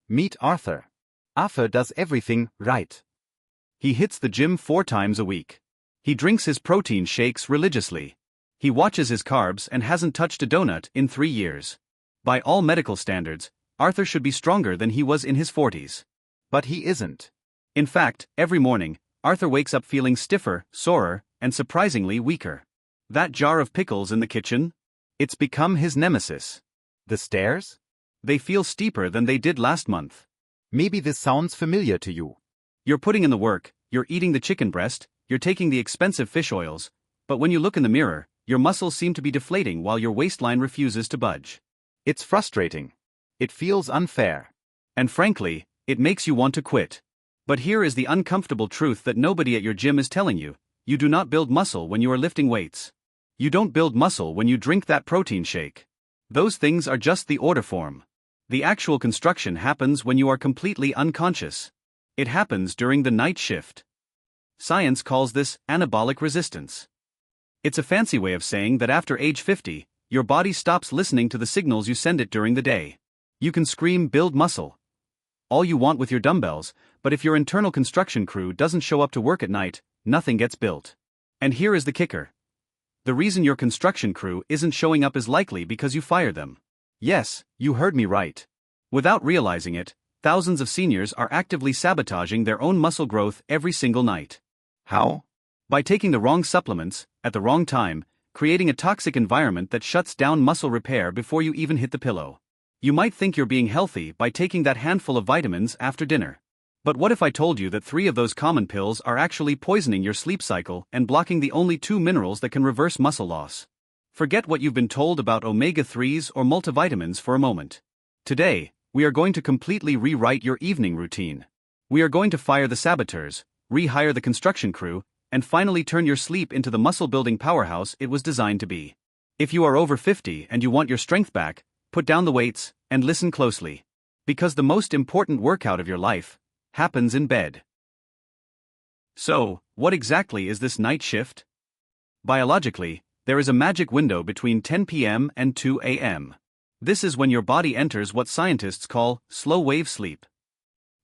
Meet Arthur. Arthur does everything right. He hits the gym 4 times a week. He drinks his protein shakes religiously. He watches his carbs and hasn't touched a donut in 3 years. By all medical standards, Arthur should be stronger than he was in his 40s. But he isn't. In fact, every morning, Arthur wakes up feeling stiffer, sorer, and surprisingly weaker. That jar of pickles in the kitchen? It's become his nemesis. The stairs? They feel steeper than they did last month. Maybe this sounds familiar to you. You're putting in the work, you're eating the chicken breast, you're taking the expensive fish oils, but when you look in the mirror, your muscles seem to be deflating while your waistline refuses to budge. It's frustrating. It feels unfair. And frankly, it makes you want to quit. But here is the uncomfortable truth that nobody at your gym is telling you: you do not build muscle when you are lifting weights. You don't build muscle when you drink that protein shake. Those things are just the order form. The actual construction happens when you are completely unconscious. It happens during the night shift. Science calls this anabolic resistance. It's a fancy way of saying that after age 50, your body stops listening to the signals you send it during the day. You can scream "build muscle" all you want with your dumbbells, but if your internal construction crew doesn't show up to work at night, nothing gets built. And here is the kicker. The reason your construction crew isn't showing up is likely because you fired them. Yes, you heard me right. Without realizing it, thousands of seniors are actively sabotaging their own muscle growth every single night. How? By taking the wrong supplements, at the wrong time, creating a toxic environment that shuts down muscle repair before you even hit the pillow. You might think you're being healthy by taking that handful of vitamins after dinner. But what if I told you that 3 of those common pills are actually poisoning your sleep cycle and blocking the only 2 minerals that can reverse muscle loss? Forget what you've been told about omega-3s or multivitamins for a moment. Today, we are going to completely rewrite your evening routine. We are going to fire the saboteurs, rehire the construction crew, and finally turn your sleep into the muscle-building powerhouse it was designed to be. If you are over 50 and you want your strength back, put down the weights and listen closely. Because the most important workout of your life happens in bed. So, what exactly is this night shift? Biologically, there is a magic window between 10 p.m. and 2 a.m. This is when your body enters what scientists call slow-wave sleep.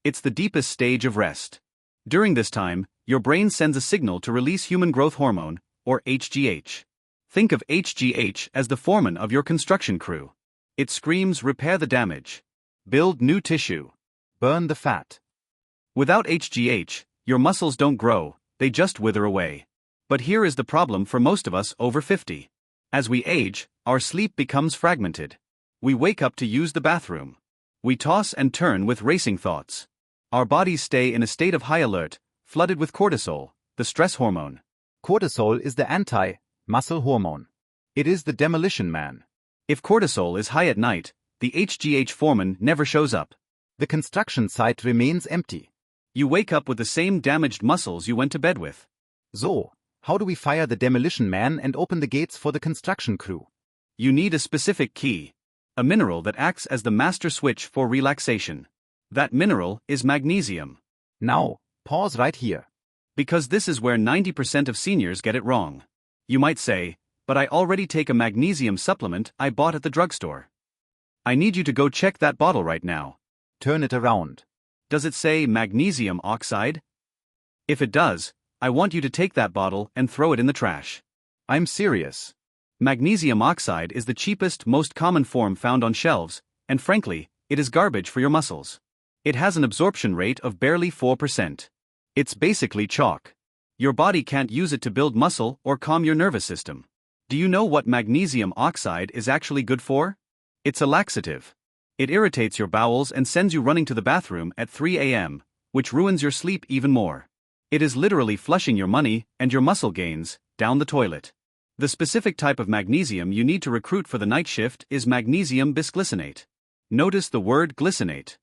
It's the deepest stage of rest. During this time, your brain sends a signal to release human growth hormone, or HGH. Think of HGH as the foreman of your construction crew. It screams repair the damage, build new tissue, burn the fat. Without HGH, your muscles don't grow, they just wither away. But here is the problem for most of us over 50. As we age, our sleep becomes fragmented. We wake up to use the bathroom. We toss and turn with racing thoughts. Our bodies stay in a state of high alert, flooded with cortisol, the stress hormone. Cortisol is the anti-muscle hormone. It is the demolition man. If cortisol is high at night, the HGH foreman never shows up. The construction site remains empty. You wake up with the same damaged muscles you went to bed with. So, how do we fire the demolition man and open the gates for the construction crew? You need a specific key, a mineral that acts as the master switch for relaxation. That mineral is magnesium. Now, pause right here. Because this is where 90% of seniors get it wrong. You might say, but I already take a magnesium supplement I bought at the drugstore. I need you to go check that bottle right now. Turn it around. Does it say magnesium oxide? If it does, I want you to take that bottle and throw it in the trash. I'm serious. Magnesium oxide is the cheapest, most common form found on shelves, and frankly, it is garbage for your muscles. It has an absorption rate of barely 4%. It's basically chalk. Your body can't use it to build muscle or calm your nervous system. Do you know what magnesium oxide is actually good for? It's a laxative. It irritates your bowels and sends you running to the bathroom at 3 a.m., which ruins your sleep even more. It is literally flushing your money and your muscle gains down the toilet. The specific type of magnesium you need to recruit for the night shift is Magnesium Bisglycinate. Notice the word glycinate.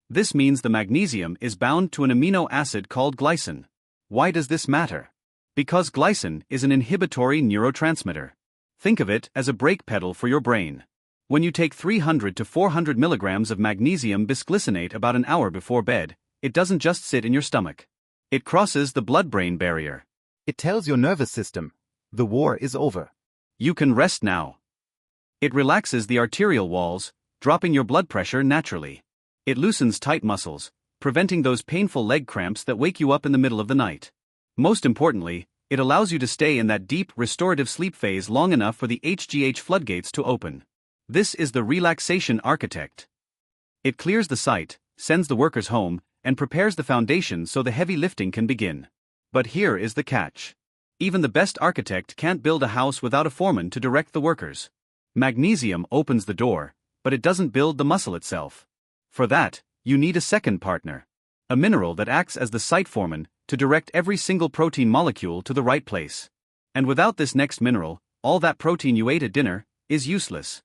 This means the magnesium is bound to an amino acid called glycine. Why does this matter? Because glycine is an inhibitory neurotransmitter. Think of it as a brake pedal for your brain. When you take 300 to 400 milligrams of magnesium bisglycinate about an hour before bed, it doesn't just sit in your stomach. It crosses the blood-brain barrier. It tells your nervous system, the war is over. You can rest now. It relaxes the arterial walls, dropping your blood pressure naturally. It loosens tight muscles, preventing those painful leg cramps that wake you up in the middle of the night. Most importantly, it allows you to stay in that deep, restorative sleep phase long enough for the HGH floodgates to open. This is the Relaxation Architect. It clears the site, sends the workers home, and prepares the foundation so the heavy lifting can begin. But here is the catch. Even the best architect can't build a house without a foreman to direct the workers. Magnesium opens the door, but it doesn't build the muscle itself. For that, you need a second partner. A mineral that acts as the Site Foreman to direct every single protein molecule to the right place. And without this next mineral, all that protein you ate at dinner is useless.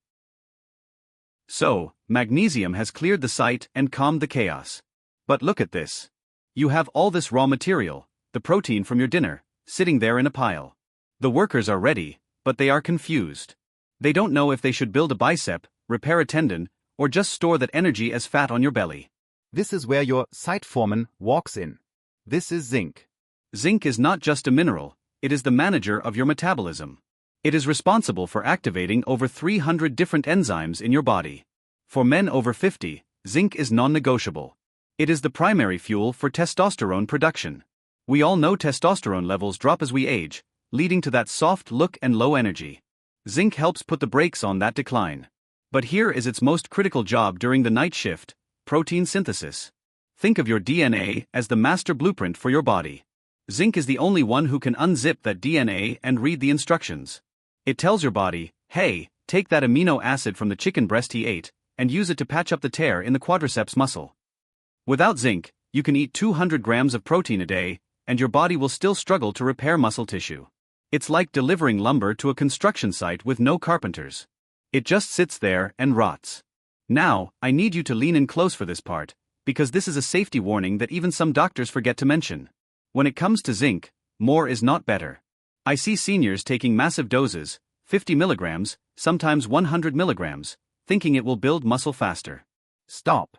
So, magnesium has cleared the site and calmed the chaos. But look at this. You have all this raw material, the protein from your dinner, sitting there in a pile. The workers are ready, but they are confused. They don't know if they should build a bicep, repair a tendon, or just store that energy as fat on your belly. This is where your Site Foreman walks in. This is zinc. Zinc is not just a mineral, it is the manager of your metabolism. It is responsible for activating over 300 different enzymes in your body. For men over 50, zinc is non-negotiable. It is the primary fuel for testosterone production. We all know testosterone levels drop as we age, leading to that soft look and low energy. Zinc helps put the brakes on that decline. But here is its most critical job during the night shift: protein synthesis. Think of your DNA as the master blueprint for your body. Zinc is the only one who can unzip that DNA and read the instructions. It tells your body, hey, take that amino acid from the chicken breast he ate, and use it to patch up the tear in the quadriceps muscle. Without zinc, you can eat 200 grams of protein a day, and your body will still struggle to repair muscle tissue. It's like delivering lumber to a construction site with no carpenters. It just sits there and rots. Now, I need you to lean in close for this part, because this is a safety warning that even some doctors forget to mention. When it comes to zinc, more is not better. I see seniors taking massive doses, 50 milligrams, sometimes 100 milligrams, thinking it will build muscle faster. Stop.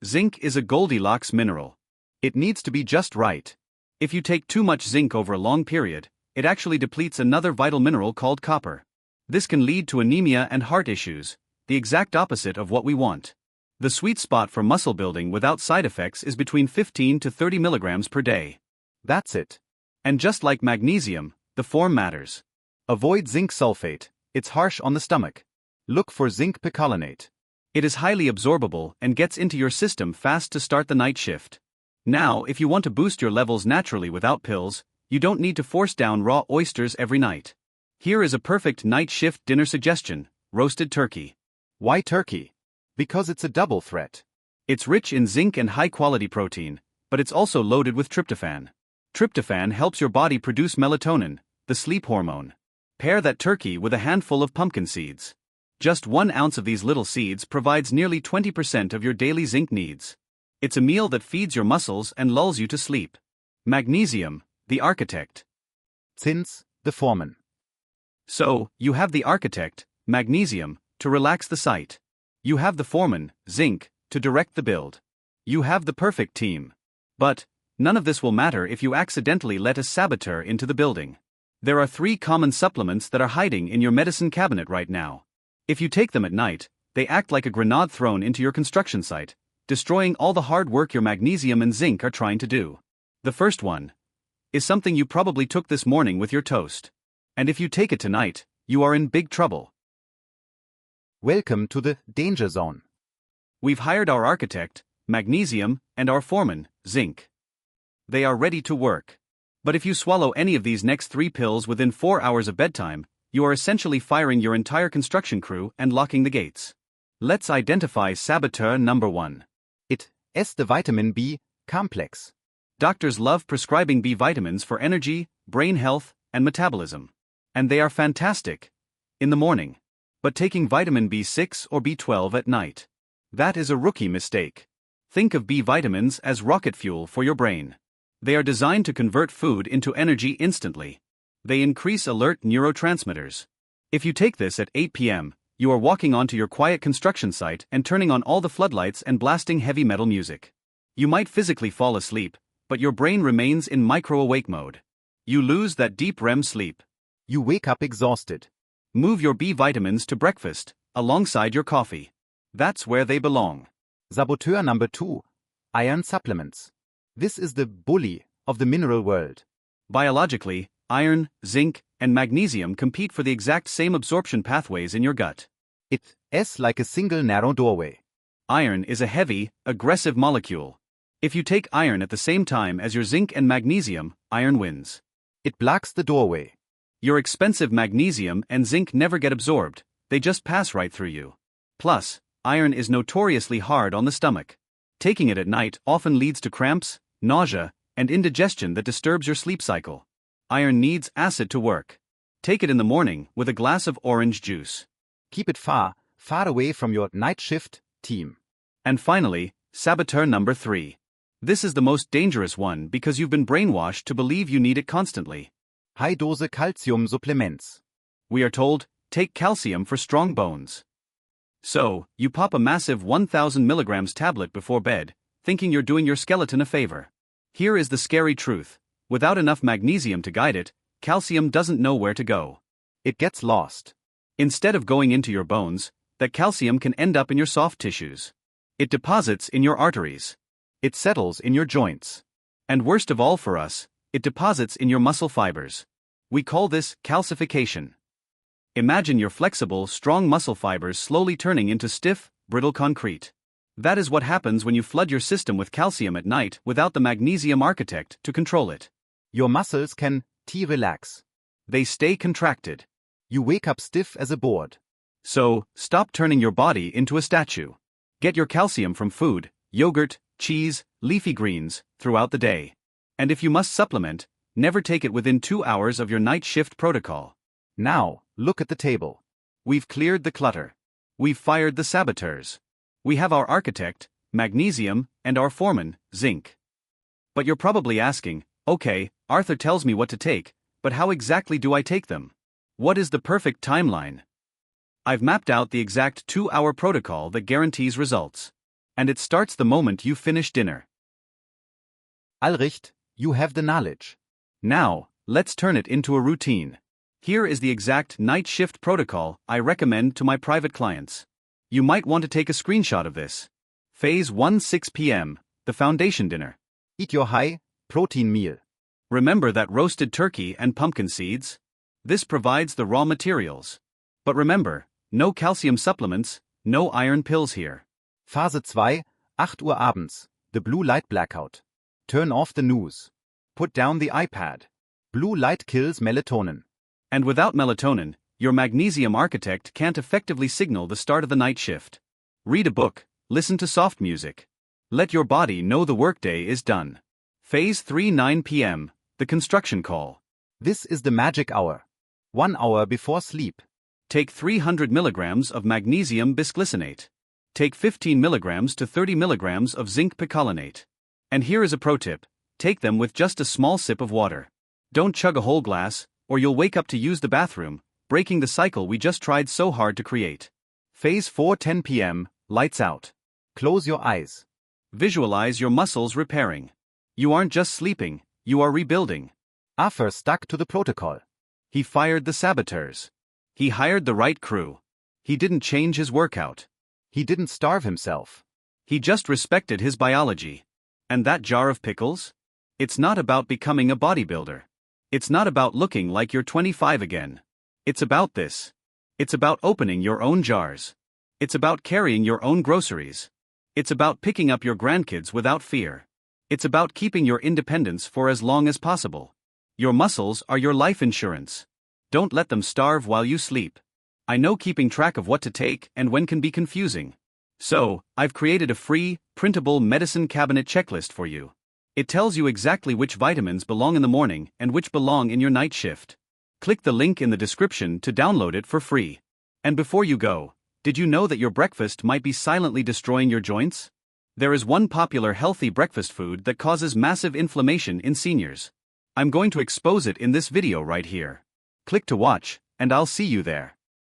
Zinc is a Goldilocks mineral. It needs to be just right. If you take too much zinc over a long period, it actually depletes another vital mineral called copper. This can lead to anemia and heart issues, the exact opposite of what we want. The sweet spot for muscle building without side effects is between 15 to 30 milligrams per day. That's it. And just like magnesium, the form matters. Avoid zinc sulfate, it's harsh on the stomach. Look for zinc picolinate. It is highly absorbable and gets into your system fast to start the night shift. Now, if you want to boost your levels naturally without pills, you don't need to force down raw oysters every night. Here is a perfect night shift dinner suggestion: roasted turkey. Why turkey? Because it's a double threat. It's rich in zinc and high-quality protein, but it's also loaded with tryptophan. Tryptophan helps your body produce melatonin, the sleep hormone. Pair that turkey with a handful of pumpkin seeds. Just 1 ounce of these little seeds provides nearly 20% of your daily zinc needs. It's a meal that feeds your muscles and lulls you to sleep. Magnesium, the architect. Zinc, the foreman. So, you have the architect, magnesium, to relax the site. You have the foreman, zinc, to direct the build. You have the perfect team. But none of this will matter if you accidentally let a saboteur into the building. There are 3 common supplements that are hiding in your medicine cabinet right now. If you take them at night, they act like a grenade thrown into your construction site, destroying all the hard work your magnesium and zinc are trying to do. The first one is something you probably took this morning with your toast. And if you take it tonight, you are in big trouble. Welcome to the danger zone. We've hired our architect, magnesium, and our foreman, zinc. They are ready to work. But if you swallow any of these next 3 pills within 4 hours of bedtime, you are essentially firing your entire construction crew and locking the gates. Let's identify saboteur number 1. It is the vitamin B complex. Doctors love prescribing B vitamins for energy, brain health, and metabolism. And they are fantastic in the morning. But taking vitamin B6 or B12 at night, that is a rookie mistake. Think of B vitamins as rocket fuel for your brain. They are designed to convert food into energy instantly. They increase alert neurotransmitters. If you take this at 8 p.m., you are walking onto your quiet construction site and turning on all the floodlights and blasting heavy metal music. You might physically fall asleep, but your brain remains in micro-awake mode. You lose that deep REM sleep. You wake up exhausted. Move your B vitamins to breakfast, alongside your coffee. That's where they belong. Saboteur number 2. Iron supplements. This is the bully of the mineral world. Biologically, iron, zinc, and magnesium compete for the exact same absorption pathways in your gut. It's like a single narrow doorway. Iron is a heavy, aggressive molecule. If you take iron at the same time as your zinc and magnesium, iron wins. It blocks the doorway. Your expensive magnesium and zinc never get absorbed, they just pass right through you. Plus, iron is notoriously hard on the stomach. Taking it at night often leads to cramps, nausea, and indigestion that disturbs your sleep cycle. Iron needs acid to work. Take it in the morning with a glass of orange juice. Keep it far away from your night shift team. And finally, saboteur number 3. This is the most dangerous one because you've been brainwashed to believe you need it constantly. High-dose calcium supplements. We are told, take calcium for strong bones. So, you pop a massive 1000 milligrams tablet before bed, thinking you're doing your skeleton a favor. Here is the scary truth. Without enough magnesium to guide it, calcium doesn't know where to go. It gets lost. Instead of going into your bones, that calcium can end up in your soft tissues. It deposits in your arteries. It settles in your joints. And worst of all for us, it deposits in your muscle fibers. We call this calcification. Imagine your flexible, strong muscle fibers slowly turning into stiff, brittle concrete. That is what happens when you flood your system with calcium at night without the Magnesium Architect to control it. Your muscles can relax. They stay contracted. You wake up stiff as a board. So, stop turning your body into a statue. Get your calcium from food, yogurt, cheese, leafy greens, throughout the day. And if you must supplement, never take it within 2 hours of your night shift protocol. Now, look at the table. We've cleared the clutter. We've fired the saboteurs. We have our architect, magnesium, and our foreman, zinc. But you're probably asking, okay, Arthur tells me what to take, but how exactly do I take them? What is the perfect timeline? I've mapped out the exact 2-hour protocol that guarantees results. And it starts the moment you finish dinner. Alricht, you have the knowledge. Now, let's turn it into a routine. Here is the exact night shift protocol I recommend to my private clients. You might want to take a screenshot of this. Phase 1, 6 p.m., the foundation dinner. Eat your high-protein meal. Remember that roasted turkey and pumpkin seeds? This provides the raw materials. But remember, no calcium supplements, no iron pills here. Phase 2, 8 Uhr abends, the blue light blackout. Turn off the news. Put down the iPad. Blue light kills melatonin. And without melatonin, your Magnesium Architect can't effectively signal the start of the night shift. Read a book, listen to soft music. Let your body know the workday is done. Phase 3, 9 p.m., the construction call. This is the magic hour. 1 hour before sleep. Take 300 milligrams of Magnesium Bisglycinate. Take 15 milligrams to 30 milligrams of Zinc Picolinate. And here is a pro tip. Take them with just a small sip of water. Don't chug a whole glass, or you'll wake up to use the bathroom, breaking the cycle we just tried so hard to create. Phase 4, 10 p.m., lights out. Close your eyes. Visualize your muscles repairing. You aren't just sleeping, you are rebuilding. Arthur stuck to the protocol. He fired the saboteurs. He hired the right crew. He didn't change his workout. He didn't starve himself. He just respected his biology. And that jar of pickles? It's not about becoming a bodybuilder. It's not about looking like you're 25 again. It's about this. It's about opening your own jars. It's about carrying your own groceries. It's about picking up your grandkids without fear. It's about keeping your independence for as long as possible. Your muscles are your life insurance. Don't let them starve while you sleep. I know keeping track of what to take and when can be confusing. So, I've created a free, printable medicine cabinet checklist for you. It tells you exactly which vitamins belong in the morning and which belong in your night shift. Click the link in the description to download it for free. And before you go, did you know that your breakfast might be silently destroying your joints? There is one popular healthy breakfast food that causes massive inflammation in seniors. I'm going to expose it in this video right here. Click to watch, and I'll see you there.